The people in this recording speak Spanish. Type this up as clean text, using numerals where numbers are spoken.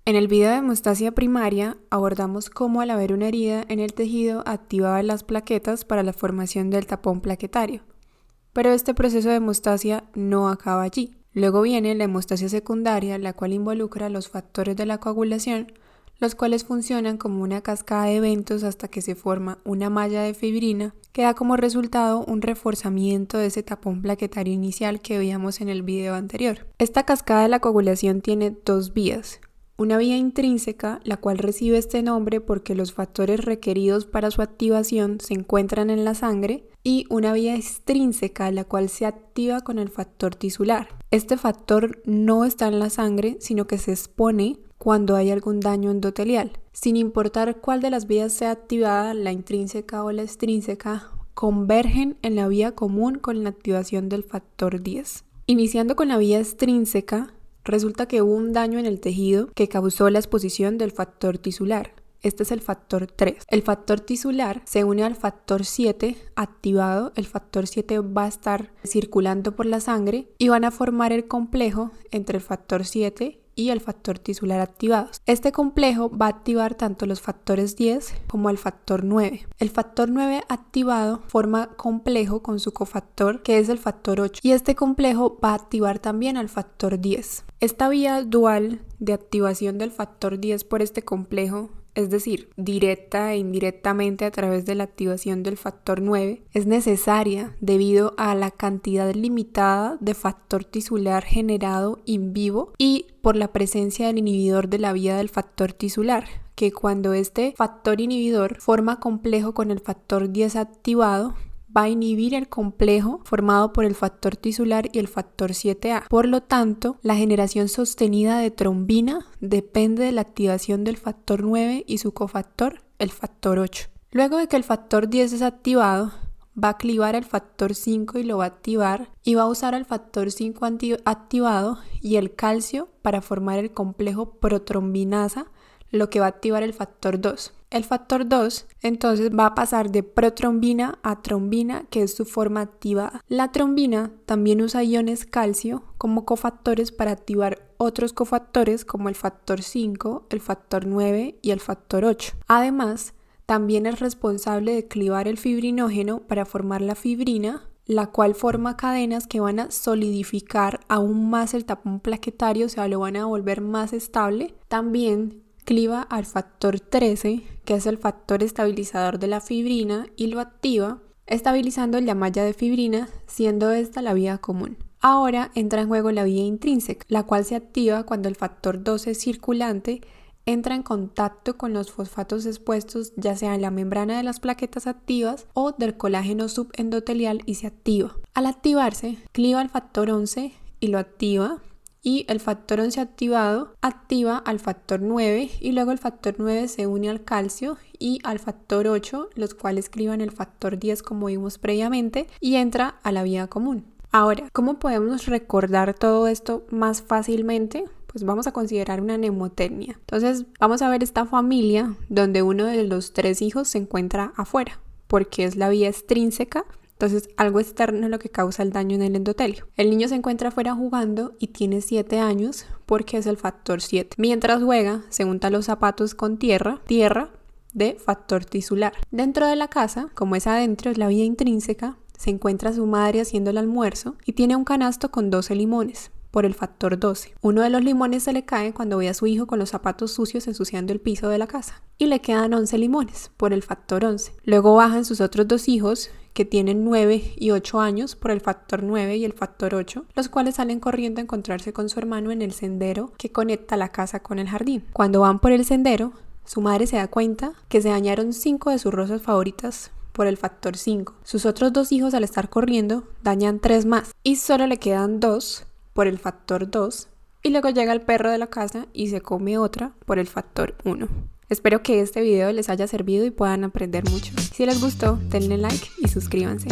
En el video de hemostasia primaria abordamos cómo al haber una herida en el tejido activaba las plaquetas para la formación del tapón plaquetario. Pero este proceso de hemostasia no acaba allí. Luego viene la hemostasia secundaria, la cual involucra los factores de la coagulación, los cuales funcionan como una cascada de eventos hasta que se forma una malla de fibrina que da como resultado un reforzamiento de ese tapón plaquetario inicial que veíamos en el video anterior. Esta cascada de la coagulación tiene dos vías. Una vía intrínseca, la cual recibe este nombre porque los factores requeridos para su activación se encuentran en la sangre, y una vía extrínseca, la cual se activa con el factor tisular. Este factor no está en la sangre, sino que se expone cuando hay algún daño endotelial. Sin importar cuál de las vías sea activada, la intrínseca o la extrínseca, convergen en la vía común con la activación del factor 10. Iniciando con la vía extrínseca, resulta que hubo un daño en el tejido que causó la exposición del factor tisular. Este es el factor 3. El factor tisular se une al factor 7 activado. El factor 7 va a estar circulando por la sangre y van a formar el complejo entre el factor 7 y el factor tisular activados. Este complejo va a activar tanto los factores 10 como el factor 9. El factor 9 activado forma complejo con su cofactor, que es el factor 8, y este complejo va a activar también al factor 10. Esta vía dual de activación del factor 10 por este complejo, es decir, directa e indirectamente a través de la activación del factor 9, es necesaria debido a la cantidad limitada de factor tisular generado in vivo y por la presencia del inhibidor de la vía del factor tisular, que cuando este factor inhibidor forma complejo con el factor 10 activado, va a inhibir el complejo formado por el factor tisular y el factor 7A. Por lo tanto, la generación sostenida de trombina depende de la activación del factor 9 y su cofactor, el factor 8. Luego de que el factor 10 es activado, va a clivar el factor 5 y lo va a activar, y va a usar el factor 5 activado y el calcio para formar el complejo protrombinasa, lo que va a activar el factor 2. El factor 2 entonces va a pasar de protrombina a trombina, que es su forma activada. La trombina también usa iones calcio como cofactores para activar otros cofactores como el factor 5, el factor 9 y el factor 8. Además, también es responsable de clivar el fibrinógeno para formar la fibrina, la cual forma cadenas que van a solidificar aún más el tapón plaquetario, o sea, lo van a volver más estable. También cliva al factor 13, que es el factor estabilizador de la fibrina, y lo activa, estabilizando la malla de fibrina, siendo esta la vía común. Ahora entra en juego la vía intrínseca, la cual se activa cuando el factor 12 circulante entra en contacto con los fosfatos expuestos, ya sea en la membrana de las plaquetas activas o del colágeno subendotelial, y se activa. Al activarse, cliva al factor 11 y lo activa, y el factor 11 activado activa al factor 9, y luego el factor 9 se une al calcio y al factor 8, los cuales clivan el factor 10 como vimos previamente, y entra a la vía común. Ahora, ¿cómo podemos recordar todo esto más fácilmente? Pues vamos a considerar una mnemotecnia. Entonces vamos a ver esta familia donde uno de los 3 hijos se encuentra afuera, porque es la vía extrínseca. Entonces, algo externo es lo que causa el daño en el endotelio. El niño se encuentra afuera jugando y tiene 7 años porque es el factor 7. Mientras juega, se unta los zapatos con tierra de factor tisular. Dentro de la casa, como es adentro, es la vía intrínseca, se encuentra su madre haciendo el almuerzo y tiene un canasto con 12 limones. Por el factor 12. Uno de los limones se le cae cuando ve a su hijo con los zapatos sucios ensuciando el piso de la casa. Y le quedan 11 limones por el factor 11. Luego bajan sus otros 2 hijos que tienen 9 y 8 años por el factor 9 y el factor 8, los cuales salen corriendo a encontrarse con su hermano en el sendero que conecta la casa con el jardín. Cuando van por el sendero, su madre se da cuenta que se dañaron 5 de sus rosas favoritas por el factor 5. Sus otros 2 hijos, al estar corriendo, dañan 3 más y solo le quedan 2 por el factor 2, y luego llega el perro de la casa y se come otra por el factor 1. Espero que este video les haya servido y puedan aprender mucho. Si les gustó, denle like y suscríbanse.